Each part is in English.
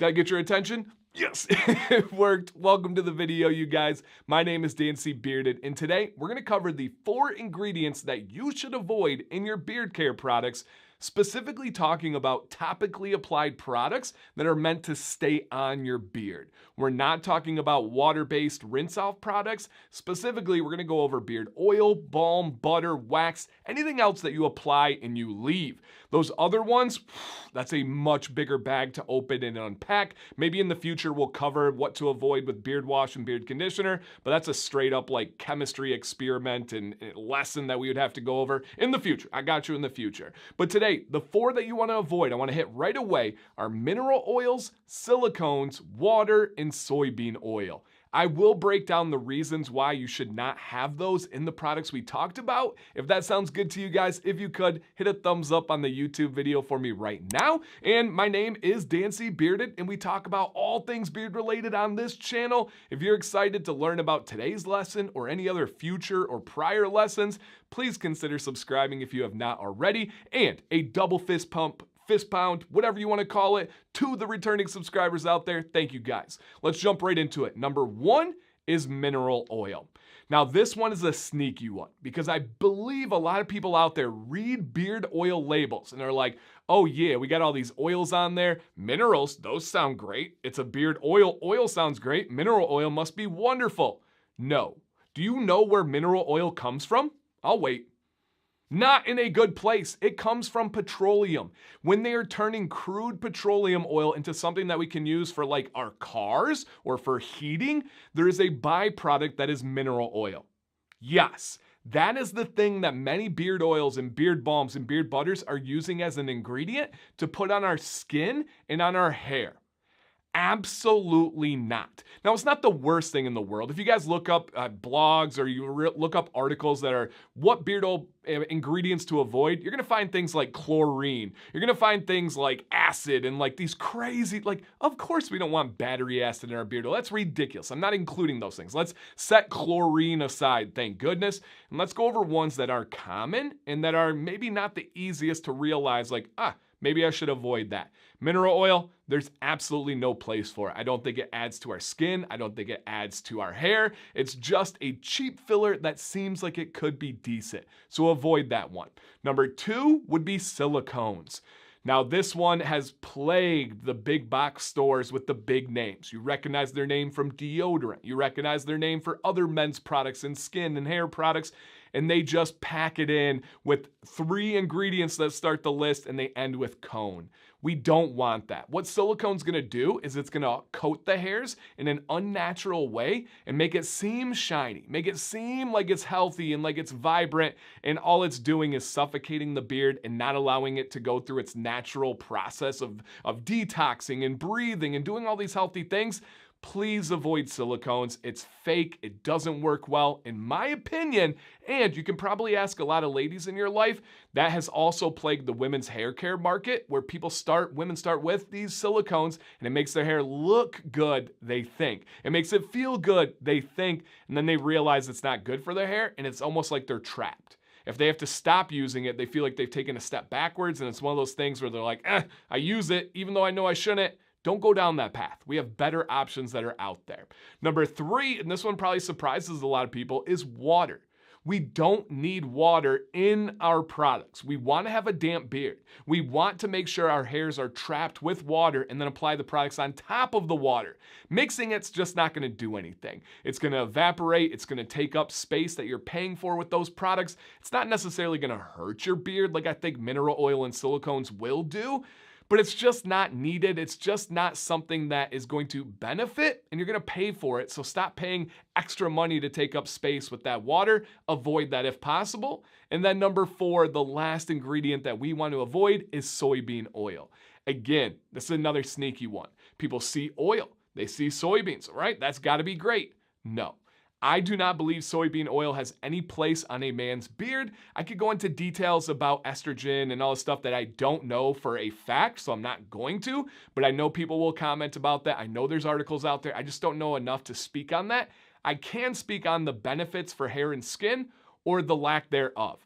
Did I get your attention? Yes, it worked. Welcome to the video, you guys. My name is Dan C. Bearded, and today we're going to cover the 4 ingredients that you should avoid in your beard care products, specifically talking about topically applied products that are meant to stay on your beard. We're not talking about water-based rinse-off products. Specifically, we're going to go over beard oil, balm, butter, wax, anything else that you apply and you leave. Those other ones, that's a much bigger bag to open and unpack. Maybe in the future we'll cover what to avoid with beard wash and beard conditioner, but that's a straight up like chemistry experiment and lesson that we would have to go over in the future. I got you in the future. But today, the 4 that you want to avoid, I want to hit right away, are mineral oils, silicones, water, and soybean oil. I will break down the reasons why you should not have those in the products we talked about. If that sounds good to you guys, if you could, hit a thumbs up on the YouTube video for me right now. And my name is Dan C. Bearded, and we talk about all things beard related on this channel. If you're excited to learn about today's lesson or any other future or prior lessons, please consider subscribing if you have not already, and a double fist pound, whatever you want to call it, to the returning subscribers out there. Thank you guys. Let's jump right into it. Number 1 is mineral oil. Now this one is a sneaky one because I believe a lot of people out there read beard oil labels and they're like, oh yeah, we got all these oils on there. Minerals, those sound great. It's a beard oil. Oil sounds great. Mineral oil must be wonderful. No. Do you know where mineral oil comes from? I'll wait. Not in a good place. It comes from petroleum. When they are turning crude petroleum oil into something that we can use for like our cars or for heating, there is a byproduct that is mineral oil. Yes, that is the thing that many beard oils and beard balms and beard butters are using as an ingredient to put on our skin and on our hair. Absolutely not. Now, it's not the worst thing in the world. If you guys look up blogs or you look up articles that are what beard oil ingredients to avoid, you're going to find things like chlorine. You're going to find things like acid and like these crazy, like, of course we don't want battery acid in our beard oil. That's ridiculous. I'm not including those things. Let's set chlorine aside, thank goodness. And let's go over ones that are common and that are maybe not the easiest to realize, like, maybe I should avoid that. Mineral oil, there's absolutely no place for it. I don't think it adds to our skin. I don't think it adds to our hair. It's just a cheap filler that seems like it could be decent. So avoid that one. Number 2 would be silicones. Now this one has plagued the big box stores with the big names. You recognize their name from deodorant. You recognize their name for other men's products and skin and hair products. And they just pack it in with 3 ingredients that start the list and they end with cone. We don't want that. What silicone's gonna do is it's gonna coat the hairs in an unnatural way and make it seem shiny, make it seem like it's healthy and like it's vibrant, and all it's doing is suffocating the beard and not allowing it to go through its natural process of detoxing and breathing and doing all these healthy things. Please avoid silicones. It's fake. It doesn't work well, in my opinion. And you can probably ask a lot of ladies in your life. That has also plagued the women's hair care market, where women start with these silicones, and it makes their hair look good, they think. It makes it feel good, they think, and then they realize it's not good for their hair, and it's almost like they're trapped. If they have to stop using it, they feel like they've taken a step backwards, and it's one of those things where they're like, I use it, even though I know I shouldn't. Don't go down that path. We have better options that are out there. Number 3, and this one probably surprises a lot of people, is water. We don't need water in our products. We want to have a damp beard. We want to make sure our hairs are trapped with water and then apply the products on top of the water. Mixing it's just not going to do anything. It's going to evaporate. It's going to take up space that you're paying for with those products. It's not necessarily going to hurt your beard like I think mineral oil and silicones will do. But it's just not needed. It's just not something that is going to benefit, and you're going to pay for it. So stop paying extra money to take up space with that water. Avoid that if possible. And then number 4, the last ingredient that we want to avoid is soybean oil. Again, this is another sneaky one. People see oil. They see soybeans, right? That's got to be great. No. I do not believe soybean oil has any place on a man's beard. I could go into details about estrogen and all the stuff that I don't know for a fact, so I'm not going to, but I know people will comment about that. I know there's articles out there. I just don't know enough to speak on that. I can speak on the benefits for hair and skin or the lack thereof.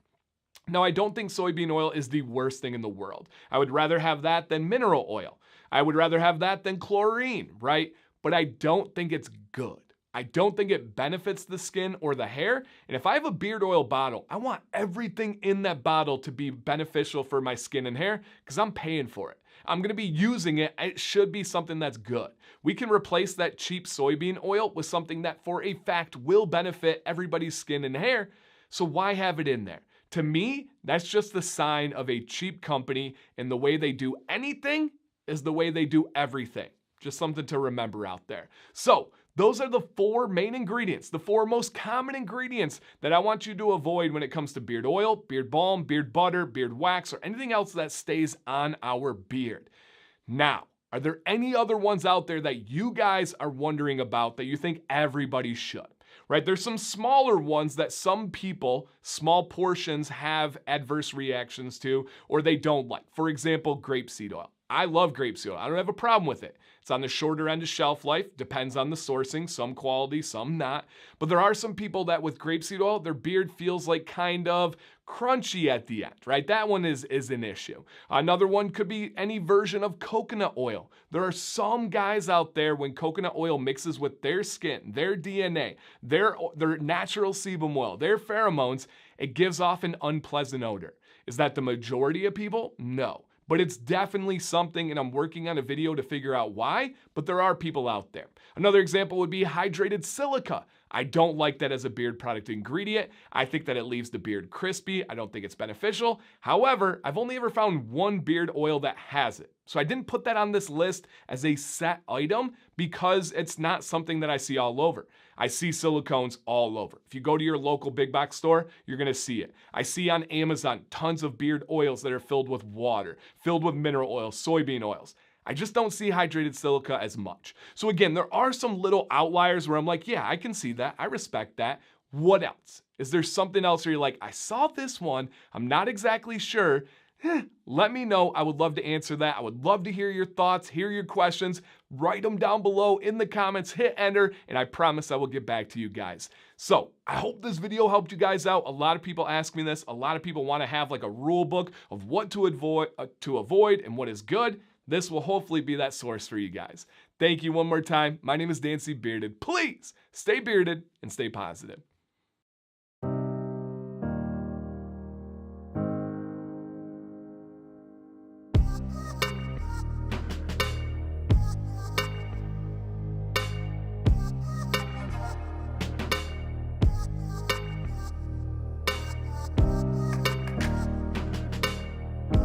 Now, I don't think soybean oil is the worst thing in the world. I would rather have that than mineral oil. I would rather have that than chlorine, right? But I don't think it's good. I don't think it benefits the skin or the hair. And if I have a beard oil bottle, I want everything in that bottle to be beneficial for my skin and hair because I'm paying for it. I'm gonna be using it. It should be something that's good. We can replace that cheap soybean oil with something that for a fact will benefit everybody's skin and hair. So why have it in there? To me, that's just the sign of a cheap company, and the way they do anything is the way they do everything. Just something to remember out there. So those are the 4 main ingredients, the 4 most common ingredients that I want you to avoid when it comes to beard oil, beard balm, beard butter, beard wax, or anything else that stays on our beard. Now, are there any other ones out there that you guys are wondering about that you think everybody should? Right? There's some smaller ones that some people, small portions, have adverse reactions to or they don't like. For example, grapeseed oil. I love grapeseed oil. I don't have a problem with it. It's on the shorter end of shelf life, depends on the sourcing, some quality, some not. But there are some people that with grapeseed oil, their beard feels like kind of crunchy at the end, right? That one is an issue. Another one could be any version of coconut oil. There are some guys out there when coconut oil mixes with their skin, their DNA, their natural sebum oil, their pheromones, it gives off an unpleasant odor. Is that the majority of people? No. But it's definitely something, and I'm working on a video to figure out why, but there are people out there. Another example would be hydrated silica. I don't like that as a beard product ingredient. I think that it leaves the beard crispy. I don't think it's beneficial. However, I've only ever found one beard oil that has it. So I didn't put that on this list as a set item because it's not something that I see all over. I see silicones all over. If you go to your local big box store, you're gonna see it. I see on Amazon tons of beard oils that are filled with water, filled with mineral oil, soybean oils. I just don't see hydrated silica as much. So again, there are some little outliers where I'm like, yeah, I can see that. I respect that. What else? Is there something else where you're like, I saw this one, I'm not exactly sure. Let me know. I would love to answer that. I would love to hear your thoughts, hear your questions. Write them down below in the comments, hit enter, and I promise I will get back to you guys. So I hope this video helped you guys out. A lot of people ask me this. A lot of people want to have like a rule book of what to avoid and what is good. This will hopefully be that source for you guys. Thank you one more time. My name is Dan C. Bearded. Please stay bearded and stay positive.